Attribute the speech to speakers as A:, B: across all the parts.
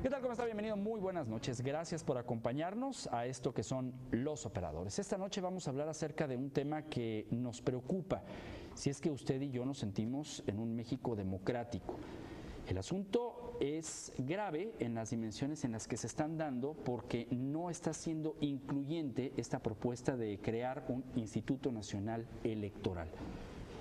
A: ¿Qué tal? ¿Cómo está? Bienvenido. Muy buenas noches. Gracias por acompañarnos a esto que son los operadores. Esta noche vamos a hablar acerca de un tema que nos preocupa, si es que usted y yo nos sentimos en un México democrático. El asunto es grave en las dimensiones en las que se están dando porque no está siendo incluyente esta propuesta de crear un Instituto Nacional Electoral.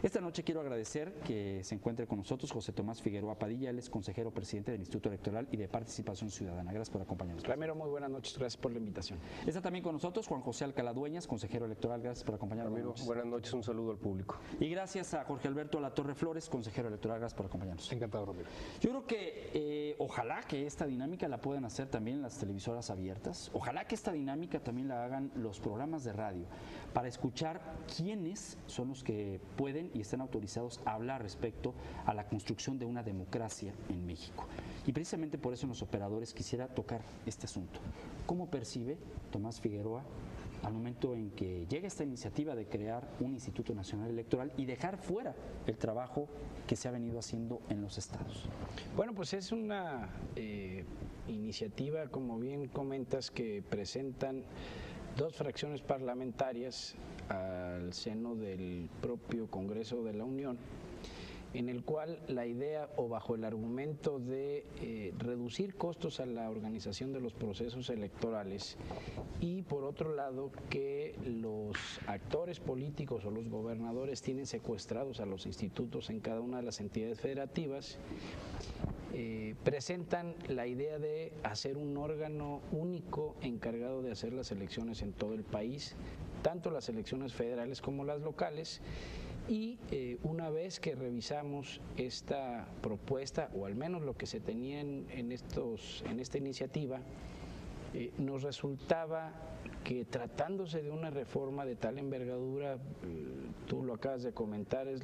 A: Esta noche quiero agradecer que se encuentre con nosotros José Tomás Figueroa Padilla, él es consejero presidente del Instituto Electoral y de Participación Ciudadana. Gracias por acompañarnos.
B: Ramiro, muy buenas noches, gracias por la invitación.
A: Está también con nosotros Juan José Alcalá Dueñas, consejero electoral, gracias por acompañarnos.
C: Ramiro, buenas noches, un saludo al público.
A: Y gracias a Jorge Alberto Latorre Flores, consejero electoral, gracias por acompañarnos.
C: Encantado, Ramiro.
A: Yo creo que ojalá que esta dinámica la puedan hacer también las televisoras abiertas, ojalá que esta dinámica también la hagan los programas de radio, para escuchar quiénes son los que pueden y están autorizados a hablar respecto a la construcción de una democracia en México. Y precisamente por eso en los operadores quisiera tocar este asunto. ¿Cómo percibe Tomás Figueroa al momento en que llega esta iniciativa de crear un Instituto Nacional Electoral y dejar fuera el trabajo que se ha venido haciendo en los estados?
B: Bueno, pues es una iniciativa, como bien comentas, que presentan dos fracciones parlamentarias al seno del propio Congreso de la Unión, en el cual la idea o bajo el argumento de reducir costos a la organización de los procesos electorales y por otro lado que los actores políticos o los gobernadores tienen secuestrados a los institutos en cada una de las entidades federativas, presentan la idea de hacer un órgano único encargado de hacer las elecciones en todo el país, tanto las elecciones federales como las locales. Y una vez que revisamos esta propuesta, o al menos lo que se tenía en esta iniciativa, nos resultaba que tratándose de una reforma de tal envergadura, tú lo acabas de comentar, es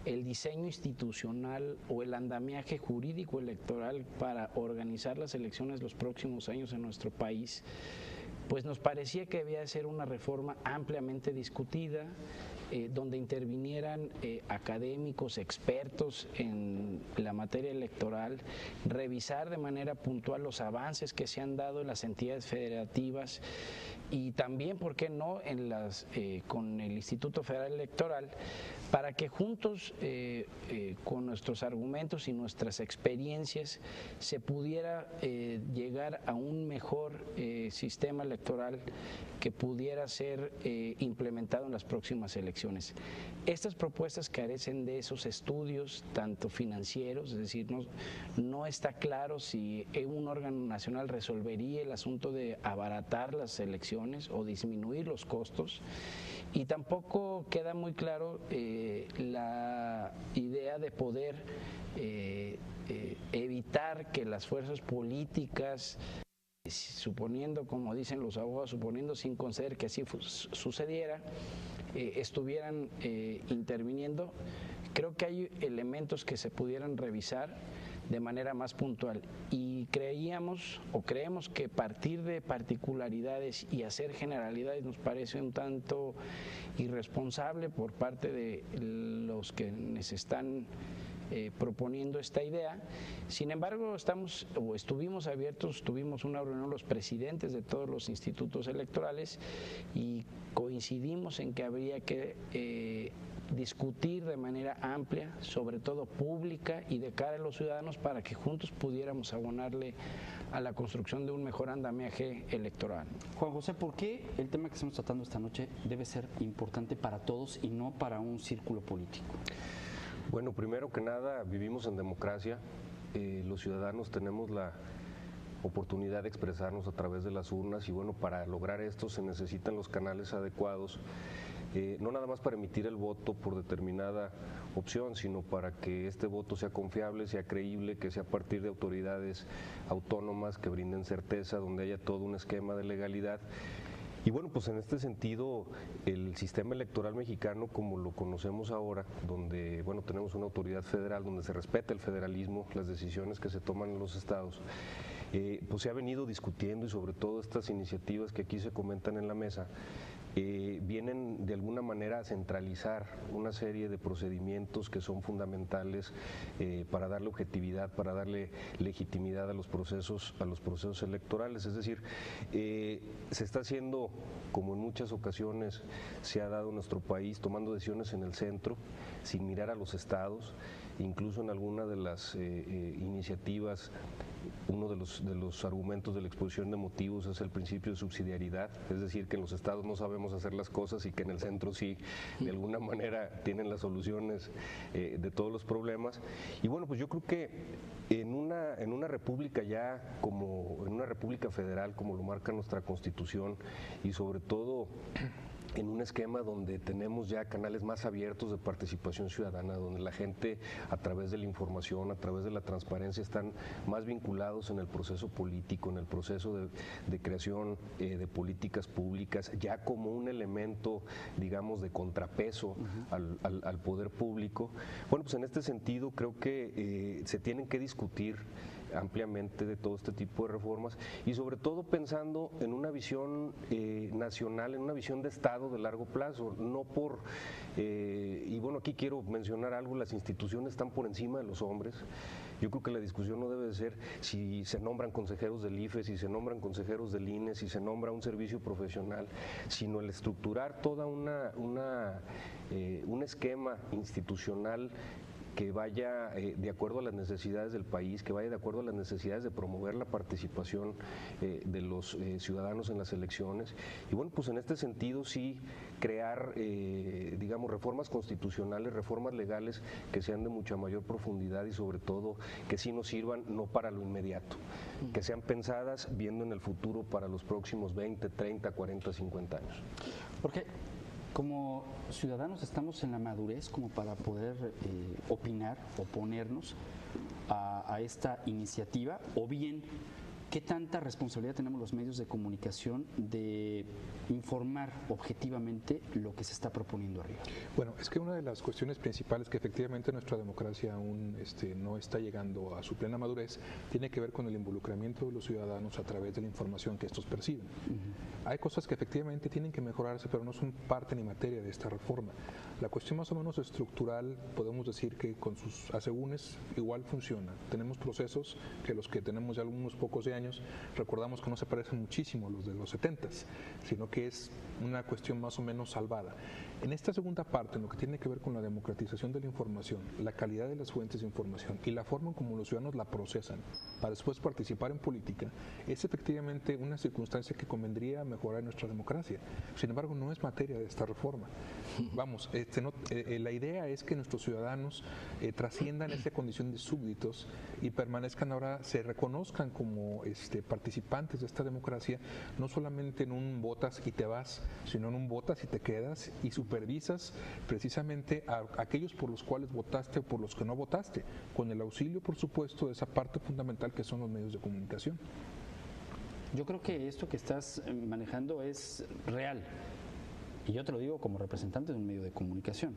B: el diseño institucional o el andamiaje jurídico electoral para organizar las elecciones los próximos años en nuestro país, pues nos parecía que debía ser una reforma ampliamente discutida, donde intervinieran académicos, expertos en la materia electoral, revisar de manera puntual los avances que se han dado en las entidades federativas y también, ¿por qué no?, con el Instituto Federal Electoral, para que juntos, con nuestros argumentos y nuestras experiencias, se pudiera llegar a un mejor sistema electoral que pudiera ser implementado en las próximas elecciones. Estas propuestas carecen de esos estudios, tanto financieros, es decir, no está claro si un órgano nacional resolvería el asunto de abaratar las elecciones o disminuir los costos, y tampoco queda muy claro la idea de poder evitar que las fuerzas políticas, suponiendo, como dicen los abogados, suponiendo sin conceder que así sucediera, estuvieran interviniendo. Creo que hay elementos que se pudieran revisar de manera más puntual y creemos que partir de particularidades y hacer generalidades nos parece un tanto irresponsable por parte de los que nos están proponiendo esta idea. Sin embargo, estuvimos abiertos, tuvimos una reunión los presidentes de todos los institutos electorales y coincidimos en que habría que discutir de manera amplia, sobre todo pública y de cara a los ciudadanos, para que juntos pudiéramos abonarle a la construcción de un mejor andamiaje electoral.
A: Juan José, ¿por qué el tema que estamos tratando esta noche debe ser importante para todos y no para un círculo político?
C: Bueno, primero que nada, vivimos en democracia, los ciudadanos tenemos la oportunidad de expresarnos a través de las urnas y bueno, para lograr esto se necesitan los canales adecuados, no nada más para emitir el voto por determinada opción, sino para que este voto sea confiable, sea creíble, que sea a partir de autoridades autónomas que brinden certeza, donde haya todo un esquema de legalidad. Y bueno, pues en este sentido, el sistema electoral mexicano, como lo conocemos ahora, donde bueno, tenemos una autoridad federal, donde se respeta el federalismo, las decisiones que se toman en los estados, pues se ha venido discutiendo y sobre todo estas iniciativas que aquí se comentan en la mesa, vienen de alguna manera a centralizar una serie de procedimientos que son fundamentales para darle objetividad, para darle legitimidad a los procesos electorales. Es decir, se está haciendo, como en muchas ocasiones se ha dado en nuestro país, tomando decisiones en el centro, sin mirar a los estados. Incluso en alguna de las iniciativas, uno de los argumentos de la exposición de motivos es el principio de subsidiariedad, es decir, que en los estados no sabemos hacer las cosas y que en el centro sí, de alguna manera tienen las soluciones de todos los problemas. Y bueno, pues yo creo que en una república ya como en una república federal, como lo marca nuestra Constitución, y sobre todo en un esquema donde tenemos ya canales más abiertos de participación ciudadana, donde la gente a través de la información, a través de la transparencia están más vinculados en el proceso político, en el proceso de creación de políticas públicas, ya como un elemento, digamos, de contrapeso al poder público. Bueno, pues en este sentido creo que se tienen que discutir ampliamente de todo este tipo de reformas y sobre todo pensando en una visión nacional, en una visión de Estado de largo plazo, no por, y bueno, aquí quiero mencionar algo, las instituciones están por encima de los hombres. Yo creo que la discusión no debe de ser si se nombran consejeros del IFE, si se nombran consejeros del INE, si se nombra un servicio profesional, sino el estructurar toda un esquema institucional que vaya de acuerdo a las necesidades del país, que vaya de acuerdo a las necesidades de promover la participación de los ciudadanos en las elecciones. Y bueno, pues en este sentido sí crear, digamos, reformas constitucionales, reformas legales que sean de mucha mayor profundidad y sobre todo que sí nos sirvan no para lo inmediato, que sean pensadas viendo en el futuro para los próximos 20, 30, 40, 50 años.
A: Porque como ciudadanos estamos en la madurez como para poder opinar, oponernos a esta iniciativa, o bien ¿qué tanta responsabilidad tenemos los medios de comunicación de informar objetivamente lo que se está proponiendo arriba?
D: Bueno, es que una de las cuestiones principales que efectivamente nuestra democracia aún no está llegando a su plena madurez tiene que ver con el involucramiento de los ciudadanos a través de la información que estos perciben. Hay cosas que efectivamente tienen que mejorarse, pero no son parte ni materia de esta reforma. La cuestión más o menos estructural, podemos decir que con sus asegúnes igual funciona. Tenemos procesos que los que tenemos ya algunos pocos de años, recordamos que no se parecen muchísimo a los de los 70s, sino que es una cuestión más o menos salvada. En esta segunda parte, en lo que tiene que ver con la democratización de la información, la calidad de las fuentes de información y la forma en cómo los ciudadanos la procesan para después participar en política, es efectivamente una circunstancia que convendría mejorar en nuestra democracia. Sin embargo, no es materia de esta reforma. Vamos, la idea es que nuestros ciudadanos trasciendan esa condición de súbditos y permanezcan ahora, se reconozcan como participantes de esta democracia, no solamente en un votas y te vas, sino en un votas y te quedas y supervisas precisamente a aquellos por los cuales votaste o por los que no votaste, con el auxilio, por supuesto, de esa parte fundamental que son los medios de comunicación.
A: Yo creo que esto que estás manejando es real. Y yo te lo digo como representante de un medio de comunicación.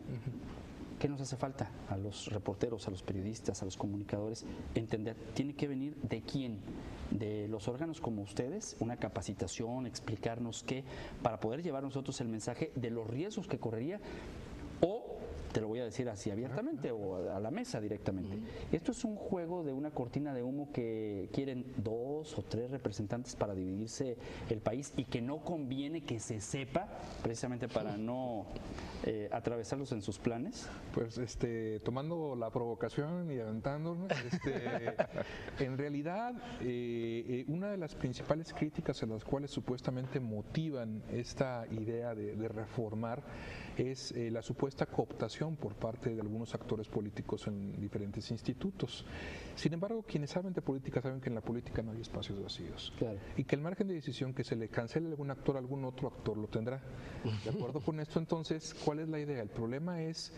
A: ¿Qué nos hace falta a los reporteros, a los periodistas, a los comunicadores? Entender, tiene que venir de quién, de los órganos como ustedes, una capacitación, explicarnos qué, para poder llevar nosotros el mensaje de los riesgos que correría, o te lo voy a decir así abiertamente o a la mesa directamente. Esto es un juego de una cortina de humo que quieren 2 o 3 representantes para dividirse el país y que no conviene que se sepa, precisamente para no atravesarlos en sus planes.
D: Pues tomando la provocación y aventándonos, en realidad una de las principales críticas a las cuales supuestamente motivan esta idea de reformar es la supuesta cooptación por parte de algunos actores políticos en diferentes institutos. Sin embargo, quienes saben de política saben que en la política no hay espacios vacíos.
A: Claro.
D: Y que el margen de decisión que se le cancele a algún actor, algún otro actor lo tendrá. De acuerdo con esto, entonces, ¿cuál es la idea? El problema es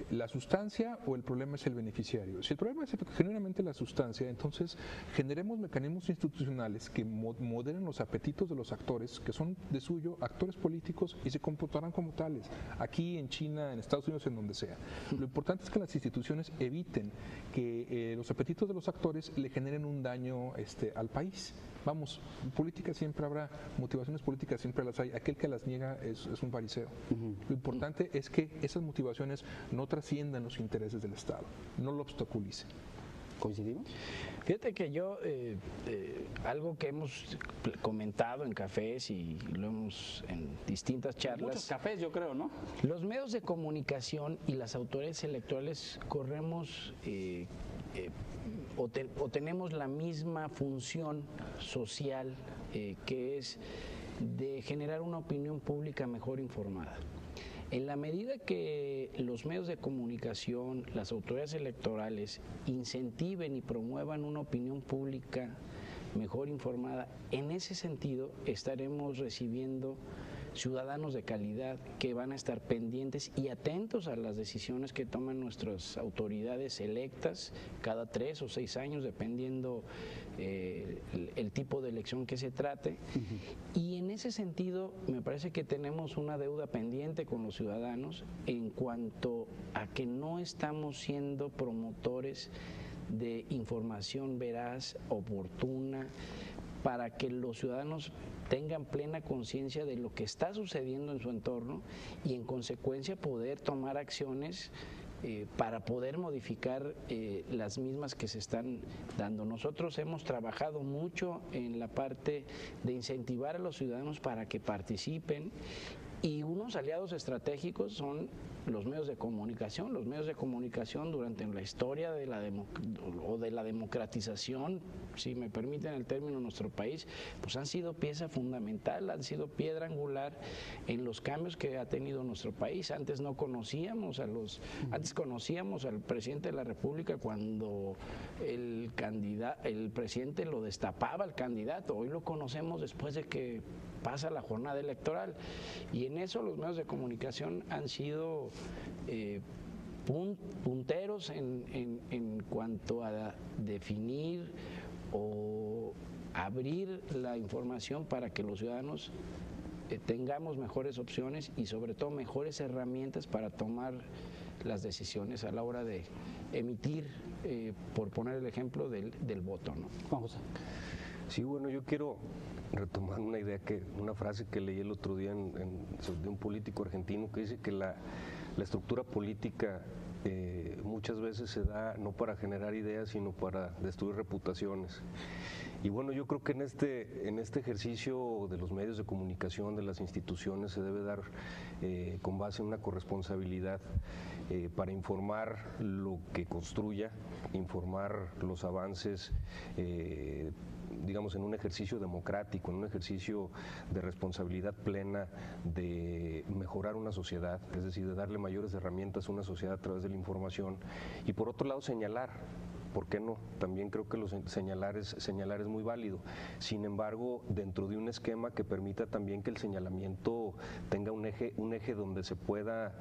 D: la sustancia o el problema es el beneficiario. Si el problema es genuinamente la sustancia, entonces generemos mecanismos institucionales que moderen los apetitos de los actores, que son de suyo actores políticos y se comportarán como tales, aquí, en China, en Estados Unidos, en donde sea. Lo importante es que las instituciones eviten que los apetitos de los actores le generen un daño al país. Vamos, política siempre habrá, motivaciones políticas siempre las hay. Aquel que las niega es un fariseo. Lo importante es que esas motivaciones no trasciendan los intereses del Estado, no lo obstaculicen.
A: ¿Coincidimos?
B: Fíjate que yo, algo que hemos comentado en cafés y lo hemos en distintas charlas.
A: Muchos cafés, yo creo, ¿no?
B: Los medios de comunicación y las autoridades electorales corremos o tenemos la misma función social que es de generar una opinión pública mejor informada. En la medida que los medios de comunicación, las autoridades electorales incentiven y promuevan una opinión pública mejor informada, en ese sentido estaremos recibiendo ciudadanos de calidad que van a estar pendientes y atentos a las decisiones que toman nuestras autoridades electas cada 3 o 6 años, dependiendo el tipo de elección que se trate. Y en ese sentido me parece que tenemos una deuda pendiente con los ciudadanos en cuanto a que no estamos siendo promotores de información veraz, oportuna, para que los ciudadanos tengan plena conciencia de lo que está sucediendo en su entorno y en consecuencia poder tomar acciones para poder modificar las mismas que se están dando. Nosotros hemos trabajado mucho en la parte de incentivar a los ciudadanos para que participen, y unos aliados estratégicos son los medios de comunicación. Los medios de comunicación durante la historia de la democratización, si me permiten el término, en nuestro país, pues han sido pieza fundamental, han sido piedra angular en los cambios que ha tenido nuestro país. Antes no conocíamos antes conocíamos al presidente de la República cuando el presidente lo destapaba al candidato. Hoy lo conocemos después de que pasa la jornada electoral, y en eso los medios de comunicación han sido punteros en cuanto a definir o abrir la información para que los ciudadanos tengamos mejores opciones y sobre todo mejores herramientas para tomar las decisiones a la hora de emitir, por poner el ejemplo del voto, ¿no?
A: Juan José.
C: Sí, bueno, yo quiero retomar una frase que leí el otro día de un político argentino que dice que la estructura política muchas veces se da no para generar ideas, sino para destruir reputaciones. Y bueno, yo creo que en este ejercicio de los medios de comunicación, de las instituciones, se debe dar con base en una corresponsabilidad para informar lo que construya, informar los avances, digamos, en un ejercicio democrático, en un ejercicio de responsabilidad plena de mejorar una sociedad, es decir, de darle mayores herramientas a una sociedad a través de la información, y por otro lado señalar. ¿Por qué no? También creo que señalar es muy válido. Sin embargo, dentro de un esquema que permita también que el señalamiento tenga un eje donde se pueda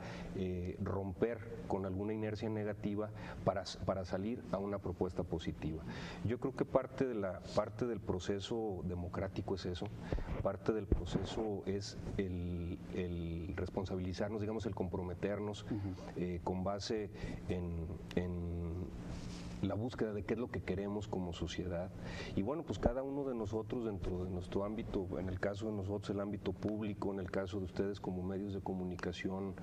C: romper con alguna inercia negativa para salir a una propuesta positiva. Yo creo que parte del proceso democrático es eso, parte del proceso es el responsabilizarnos, digamos, el comprometernos con base en la búsqueda de qué es lo que queremos como sociedad. Y bueno, pues cada uno de nosotros dentro de nuestro ámbito, en el caso de nosotros el ámbito público, en el caso de ustedes como medios de comunicación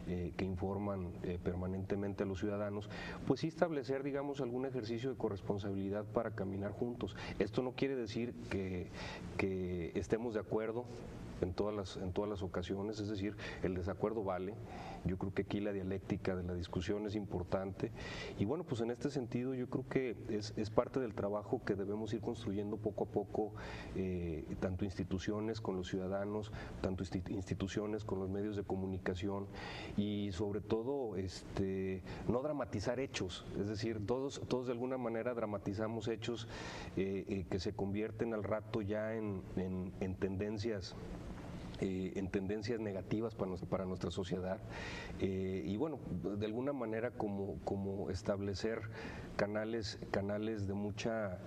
C: que informan permanentemente a los ciudadanos, pues sí establecer, digamos, algún ejercicio de corresponsabilidad para caminar juntos. Esto no quiere decir que estemos de acuerdo en todas las ocasiones, es decir, el desacuerdo vale. Yo creo que aquí la dialéctica de la discusión es importante, y bueno, pues en este sentido yo creo que es parte del trabajo que debemos ir construyendo poco a poco, tanto instituciones con los ciudadanos, tanto instituciones con los medios de comunicación, y sobre todo no dramatizar hechos, es decir, todos de alguna manera dramatizamos hechos que se convierten al rato ya en tendencias negativas para nuestra sociedad, y bueno, de alguna manera como establecer canales de mucha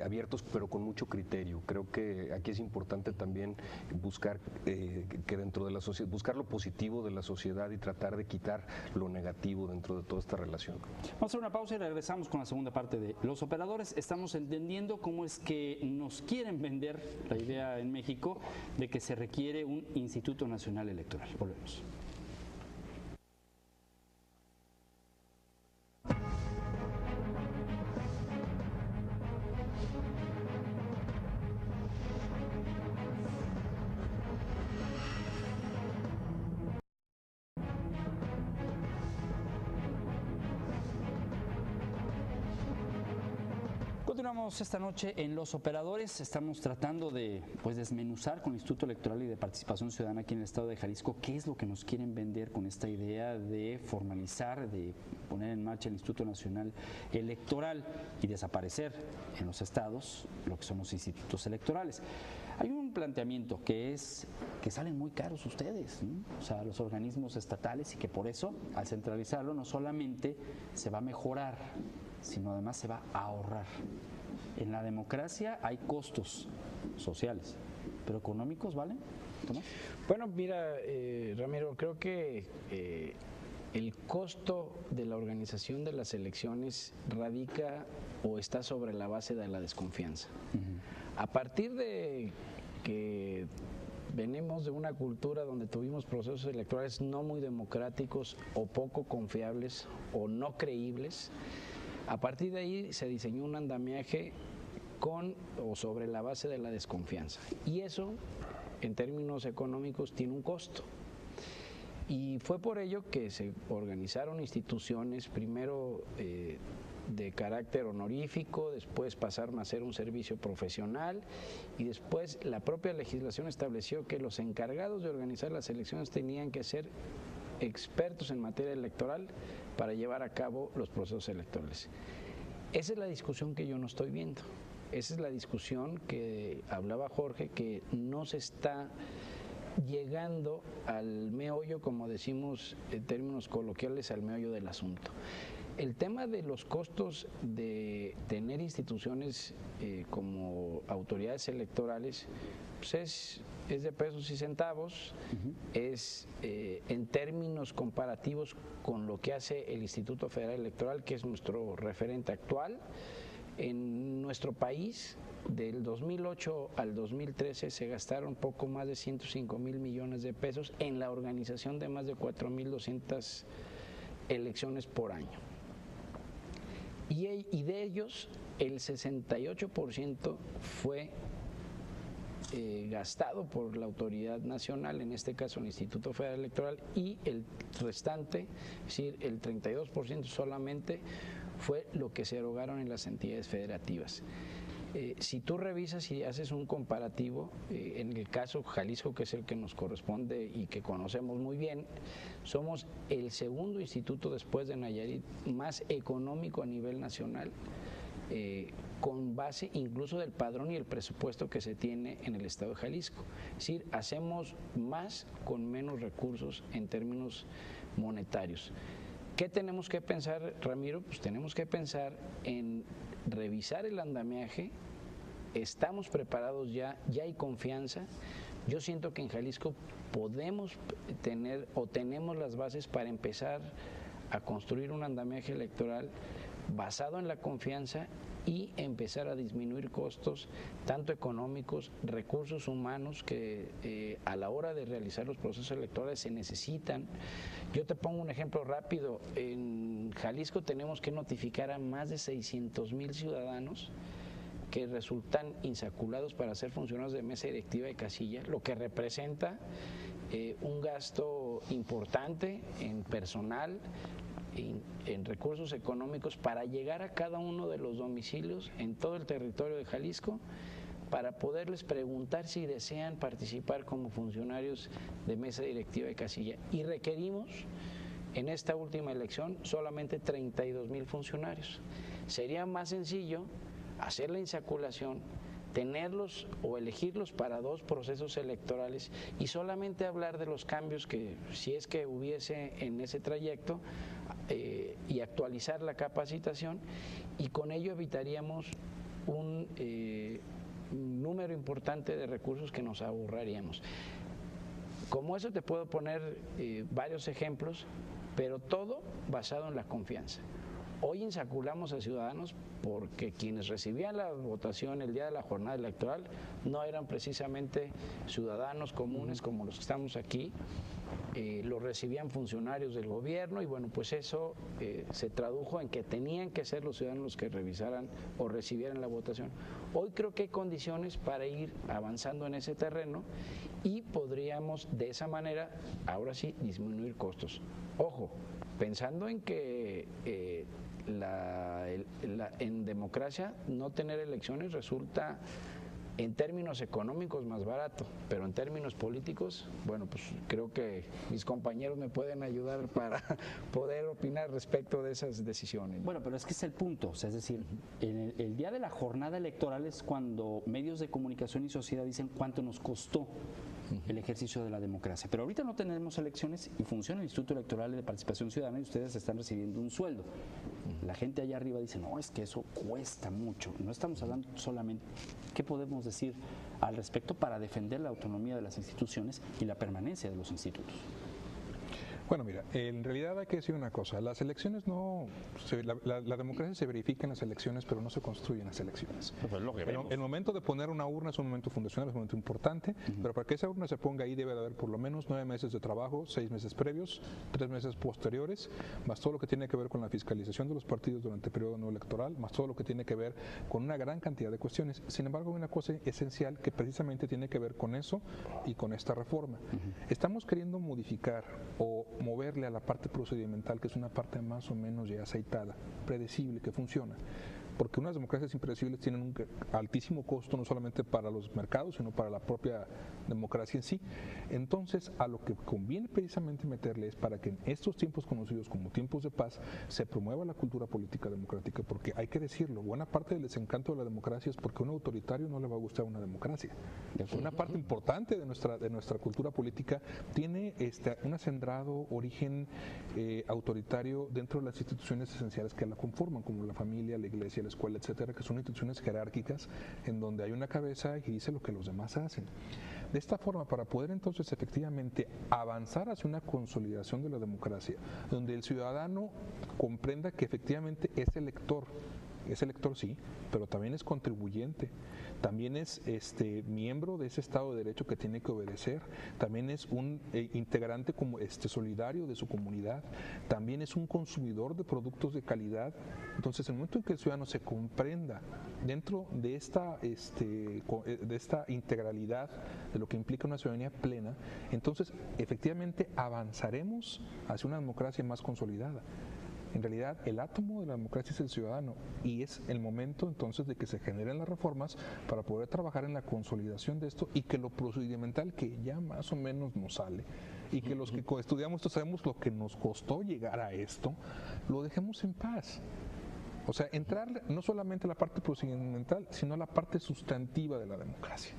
C: abiertos, pero con mucho criterio. Creo que aquí es importante también buscar que dentro de la sociedad, buscar lo positivo de la sociedad y tratar de quitar lo negativo dentro de toda esta relación.
A: Vamos a hacer una pausa y regresamos con la segunda parte de Los Operadores. Estamos entendiendo cómo es que nos quieren vender la idea en México de que se requiere un Instituto Nacional Electoral. Volvemos. Continuamos esta noche en Los Operadores. Estamos tratando de desmenuzar con el Instituto Electoral y de Participación Ciudadana aquí en el estado de Jalisco qué es lo que nos quieren vender con esta idea de formalizar, de poner en marcha el Instituto Nacional Electoral y desaparecer en los estados lo que son los institutos electorales. Hay un planteamiento que es que salen muy caros ustedes, ¿no? O sea, los organismos estatales, y que por eso, al centralizarlo, no solamente se va a mejorar, sino además se va a ahorrar. En la democracia hay costos sociales, pero económicos, ¿valen? ¿Tomás?
B: Bueno, mira, Ramiro, creo que el costo de la organización de las elecciones radica o está sobre la base de la desconfianza. A partir de que venimos de una cultura donde tuvimos procesos electorales no muy democráticos o poco confiables o no creíbles, a partir de ahí se diseñó un andamiaje con o sobre la base de la desconfianza. Y eso, en términos económicos, tiene un costo. Y fue por ello que se organizaron instituciones, primero de carácter honorífico, después pasaron a ser un servicio profesional y después la propia legislación estableció que los encargados de organizar las elecciones tenían que ser expertos en materia electoral para llevar a cabo los procesos electorales. Esa es la discusión que yo no estoy viendo. Esa es la discusión que hablaba Jorge, que no se está llegando al meollo, como decimos en términos coloquiales, al meollo del asunto. El tema de los costos de tener instituciones como autoridades electorales pues es de pesos y centavos, es en términos comparativos con lo que hace el Instituto Federal Electoral, que es nuestro referente actual. En nuestro país, del 2008 al 2013, se gastaron poco más de 105,000 millones de pesos en la organización de más de 4,200 elecciones por año. Y de ellos, el 68% fue gastado por la autoridad nacional, en este caso el Instituto Federal Electoral, y el restante, es decir, el 32% solamente, fue lo que se erogaron en las entidades federativas. Si tú revisas y haces un comparativo, en el caso Jalisco, que es el que nos corresponde y que conocemos muy bien, somos el segundo instituto después de Nayarit más económico a nivel nacional, con base incluso del padrón y el presupuesto que se tiene en el estado de Jalisco. Es decir, hacemos más con menos recursos en términos monetarios. ¿Qué tenemos que pensar, Ramiro? Pues tenemos que pensar en revisar el andamiaje. Estamos preparados ya hay confianza. Yo siento que en Jalisco podemos tener o tenemos las bases para empezar a construir un andamiaje electoral basado en la confianza y empezar a disminuir costos, tanto económicos, recursos humanos que a la hora de realizar los procesos electorales se necesitan. Yo te pongo un ejemplo rápido. En Jalisco tenemos que notificar a más de 600,000 ciudadanos que resultan insaculados para ser funcionarios de mesa directiva de casilla, lo que representa un gasto importante en personal, en recursos económicos para llegar a cada uno de los domicilios en todo el territorio de Jalisco para poderles preguntar si desean participar como funcionarios de mesa directiva de casilla. Y requerimos en esta última elección solamente 32,000 funcionarios. Sería más sencillo hacer la insaculación, tenerlos o elegirlos para 2 procesos electorales y solamente hablar de los cambios que, si es que hubiese en ese trayecto, y actualizar la capacitación, y con ello evitaríamos un número importante de recursos que nos ahorraríamos. Como eso te puedo poner varios ejemplos, pero todo basado en la confianza. Hoy insaculamos a ciudadanos porque quienes recibían la votación el día de la jornada electoral no eran precisamente ciudadanos comunes como los que estamos aquí, lo recibían funcionarios del gobierno y bueno, pues eso se tradujo en que tenían que ser los ciudadanos los que revisaran o recibieran la votación. Hoy creo que hay condiciones para ir avanzando en ese terreno y podríamos de esa manera, ahora sí, disminuir costos. Ojo, pensando en que en democracia no tener elecciones resulta en términos económicos más barato, pero en términos políticos, bueno, pues creo que mis compañeros me pueden ayudar para poder opinar respecto de esas decisiones.
A: Bueno, pero es que es el punto, o sea, es decir, el día de la jornada electoral es cuando medios de comunicación y sociedad dicen cuánto nos costó el ejercicio de la democracia. Pero ahorita no tenemos elecciones y funciona el Instituto Electoral de Participación Ciudadana y ustedes están recibiendo un sueldo. La gente allá arriba dice, no, es que eso cuesta mucho. No estamos hablando solamente, ¿qué podemos decir al respecto para defender la autonomía de las instituciones y la permanencia de los institutos?
D: Bueno, mira, en realidad hay que decir una cosa, las elecciones no, la democracia se verifica en las elecciones, pero no se construye en las elecciones.
A: Pues es lo que vemos.
D: El momento de poner una urna es un momento fundacional, es un momento importante, pero para que esa urna se ponga ahí debe de haber por lo menos 9 meses de trabajo, 6 meses previos, 3 meses posteriores, más todo lo que tiene que ver con la fiscalización de los partidos durante el periodo no electoral, más todo lo que tiene que ver con una gran cantidad de cuestiones. Sin embargo, hay una cosa esencial que precisamente tiene que ver con eso y con esta reforma. Estamos queriendo modificar o moverle a la parte procedimental, que es una parte más o menos ya aceitada, predecible, que funciona. Porque unas democracias impredecibles tienen un altísimo costo, no solamente para los mercados, sino para la propia democracia en sí. Entonces, a lo que conviene precisamente meterle es para que en estos tiempos conocidos como tiempos de paz se promueva la cultura política democrática, porque hay que decirlo, buena parte del desencanto de la democracia es porque a un autoritario no le va a gustar una democracia. Una parte importante de nuestra cultura política tiene un acendrado origen autoritario dentro de las instituciones esenciales que la conforman, como la familia, la iglesia, la escuela, etcétera, que son instituciones jerárquicas en donde hay una cabeza que dice lo que los demás hacen. De esta forma, para poder entonces efectivamente avanzar hacia una consolidación de la democracia, donde el ciudadano comprenda que efectivamente es elector sí, pero también es contribuyente, también es miembro de ese Estado de Derecho que tiene que obedecer, también es un integrante como solidario de su comunidad, también es un consumidor de productos de calidad. Entonces, el momento en que el ciudadano se comprenda dentro de esta integralidad de lo que implica una ciudadanía plena, entonces efectivamente avanzaremos hacia una democracia más consolidada. En realidad, el átomo de la democracia es el ciudadano y es el momento entonces de que se generen las reformas para poder trabajar en la consolidación de esto y que lo procedimental que ya más o menos nos sale y que los que estudiamos esto sabemos lo que nos costó llegar a esto, lo dejemos en paz. O sea, entrar no solamente a la parte procedimental, sino a la parte sustantiva de la democracia.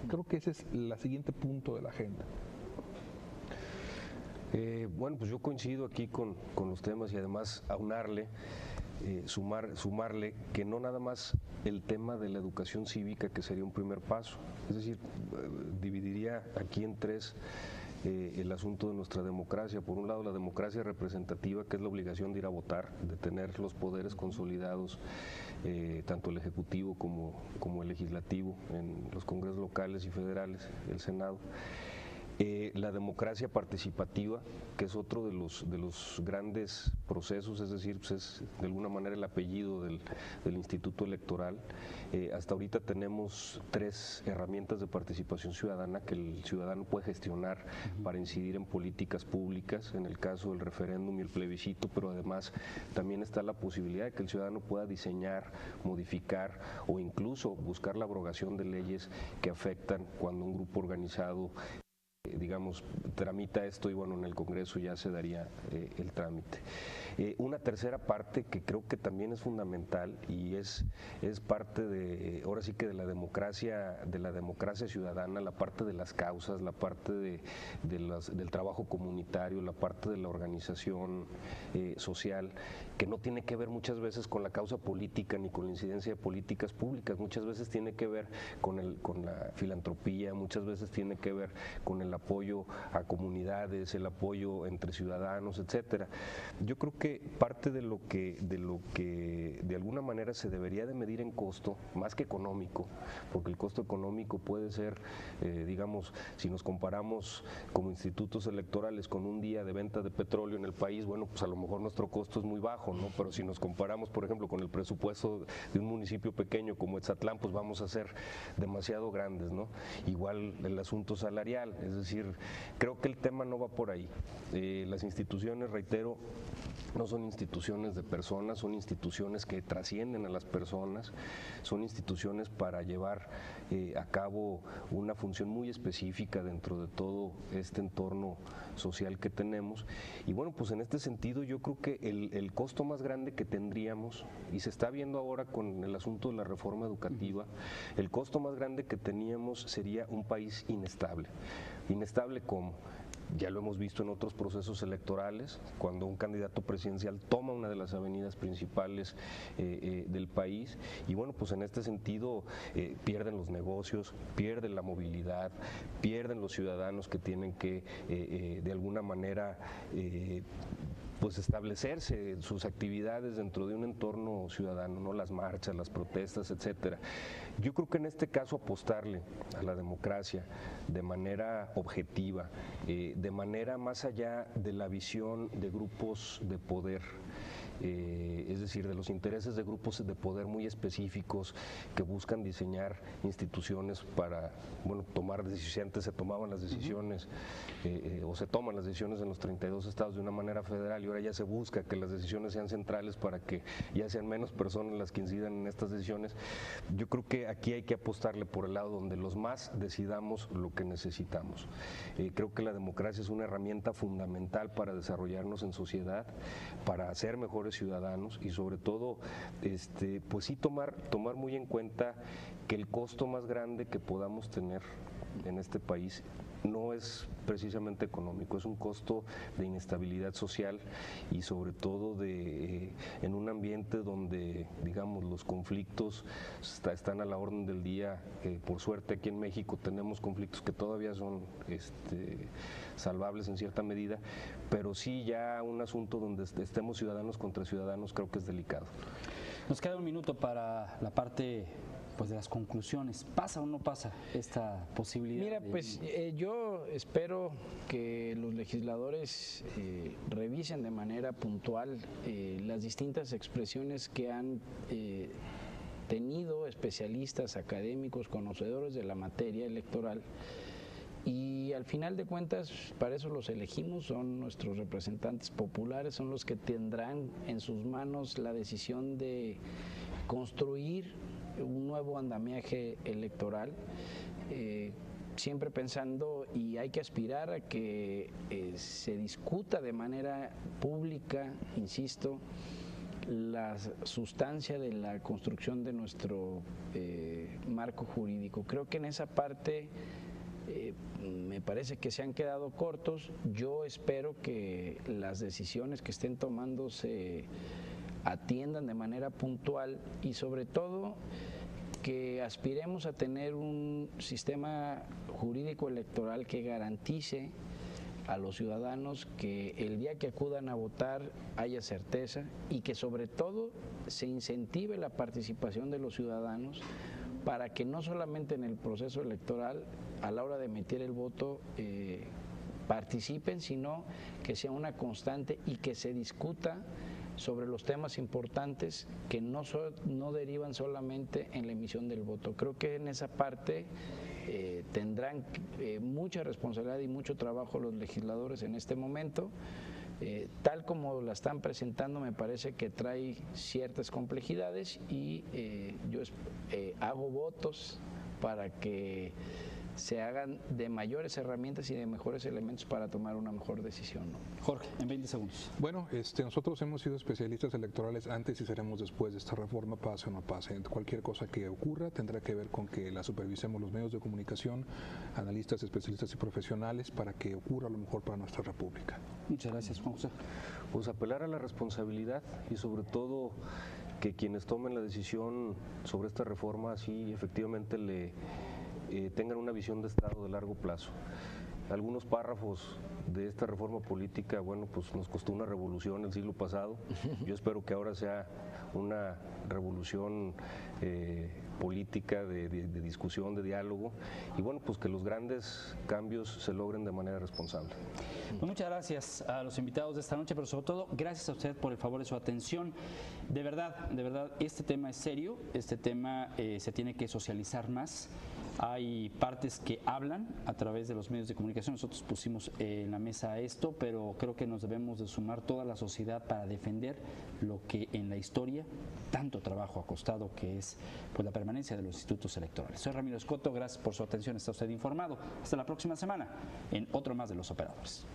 D: Creo que ese es el siguiente punto de la agenda.
C: Bueno, pues yo coincido aquí con los temas y además aunarle, sumarle que no nada más el tema de la educación cívica, que sería un primer paso, es decir, dividiría aquí en tres el asunto de nuestra democracia. Por un lado, la democracia representativa, que es la obligación de ir a votar, de tener los poderes consolidados, tanto el Ejecutivo como el Legislativo, en los congresos locales y federales, el Senado. La democracia participativa, que es otro de los grandes procesos, es decir, pues es de alguna manera el apellido del Instituto Electoral. Hasta ahorita tenemos 3 herramientas de participación ciudadana que el ciudadano puede gestionar para incidir en políticas públicas, en el caso del referéndum y el plebiscito, pero además también está la posibilidad de que el ciudadano pueda diseñar, modificar o incluso buscar la abrogación de leyes que afectan cuando un grupo organizado digamos, tramita esto y bueno, en el Congreso ya se daría el trámite. Una tercera parte que creo que también es fundamental y es parte de, ahora sí que de la democracia ciudadana, la parte de las causas, la parte del trabajo comunitario, la parte de la organización social, que no tiene que ver muchas veces con la causa política ni con la incidencia de políticas públicas, muchas veces tiene que ver con la filantropía, muchas veces tiene que ver con el apoyo a comunidades, el apoyo entre ciudadanos, etcétera. Yo creo que parte de lo que de alguna manera se debería de medir en costo, más que económico, porque el costo económico puede ser, digamos, si nos comparamos como institutos electorales con un día de venta de petróleo en el país, bueno, pues a lo mejor nuestro costo es muy bajo, ¿no? Pero si nos comparamos, por ejemplo, con el presupuesto de un municipio pequeño como Etzatlán, pues vamos a ser demasiado grandes, ¿no? Igual el asunto salarial, es decir, creo que el tema no va por ahí. Las instituciones, reitero, no son instituciones de personas, son instituciones que trascienden a las personas, son instituciones para llevar a cabo una función muy específica dentro de todo este entorno social que tenemos. Y bueno, pues en este sentido yo creo que el costo más grande que tendríamos, y se está viendo ahora con el asunto de la reforma educativa, el costo más grande que teníamos sería un país inestable. ¿Inestable cómo? Ya lo hemos visto en otros procesos electorales, cuando un candidato presidencial toma una de las avenidas principales del país y bueno, pues en este sentido pierden los negocios, pierden la movilidad, pierden los ciudadanos que tienen que de alguna manera pues establecerse sus actividades dentro de un entorno ciudadano, no las marchas, las protestas, etcétera. Yo creo que en este caso apostarle a la democracia de manera objetiva, de manera más allá de la visión de grupos de poder, es decir, de los intereses de grupos de poder muy específicos que buscan diseñar instituciones para, bueno, tomar decisiones. Antes se tomaban las decisiones o se toman las decisiones en los 32 estados de una manera federal y ahora ya se busca que las decisiones sean centrales para que ya sean menos personas las que incidan en estas decisiones. Yo creo que aquí hay que apostarle por el lado donde los más decidamos lo que necesitamos. Creo que la democracia es una herramienta fundamental para desarrollarnos en sociedad, para ser mejores ciudadanos y sobre todo pues sí tomar muy en cuenta que el costo más grande que podamos tener en este país no es precisamente económico, es un costo de inestabilidad social y sobre todo en un ambiente donde, digamos, los conflictos están a la orden del día. Por suerte aquí en México tenemos conflictos que todavía son salvables en cierta medida, pero sí ya un asunto donde estemos ciudadanos contra ciudadanos creo que es delicado.
A: Nos queda un minuto para la parte pues de las conclusiones. ¿Pasa o no pasa esta posibilidad?
B: Mira, pues yo espero que los legisladores revisen de manera puntual las distintas expresiones que han tenido especialistas, académicos, conocedores de la materia electoral. Y al final de cuentas, para eso los elegimos, son nuestros representantes populares, son los que tendrán en sus manos la decisión de construir un nuevo andamiaje electoral, siempre pensando y hay que aspirar a que se discuta de manera pública, insisto, la sustancia de la construcción de nuestro marco jurídico. Creo que en esa parte me parece que se han quedado cortos. Yo espero que las decisiones que estén tomando se atiendan de manera puntual y sobre todo que aspiremos a tener un sistema jurídico electoral que garantice a los ciudadanos que el día que acudan a votar haya certeza y que sobre todo se incentive la participación de los ciudadanos para que no solamente en el proceso electoral a la hora de emitir el voto participen, sino que sea una constante y que se discuta sobre los temas importantes que no derivan solamente en la emisión del voto. Creo que en esa parte tendrán mucha responsabilidad y mucho trabajo los legisladores en este momento. Tal como la están presentando me parece que trae ciertas complejidades y yo hago votos para que se hagan de mayores herramientas y de mejores elementos para tomar una mejor decisión, ¿no?
A: Jorge, en 20 segundos.
D: Bueno, nosotros hemos sido especialistas electorales antes y seremos después de esta reforma, pase o no pase. Cualquier cosa que ocurra tendrá que ver con que la supervisemos los medios de comunicación, analistas, especialistas y profesionales para que ocurra lo mejor para nuestra República.
A: Muchas gracias, Juan José.
C: Pues apelar a la responsabilidad y sobre todo que quienes tomen la decisión sobre esta reforma sí efectivamente tengan una visión de Estado de largo plazo. Algunos párrafos de esta reforma política, bueno, pues nos costó una revolución el siglo pasado. Yo espero que ahora sea una revolución política de discusión, de diálogo, y bueno, pues que los grandes cambios se logren de manera responsable.
A: Pues muchas gracias a los invitados de esta noche, pero sobre todo gracias a usted por el favor de su atención. De verdad, este tema es serio, este tema se tiene que socializar más. Hay partes que hablan a través de los medios de comunicación. Nosotros pusimos en la mesa esto, pero creo que nos debemos de sumar toda la sociedad para defender lo que en la historia tanto trabajo ha costado, que es pues, la permanencia de los institutos electorales. Soy Ramiro Escoto, gracias por su atención. Está usted informado. Hasta la próxima semana en otro más de Los Operadores.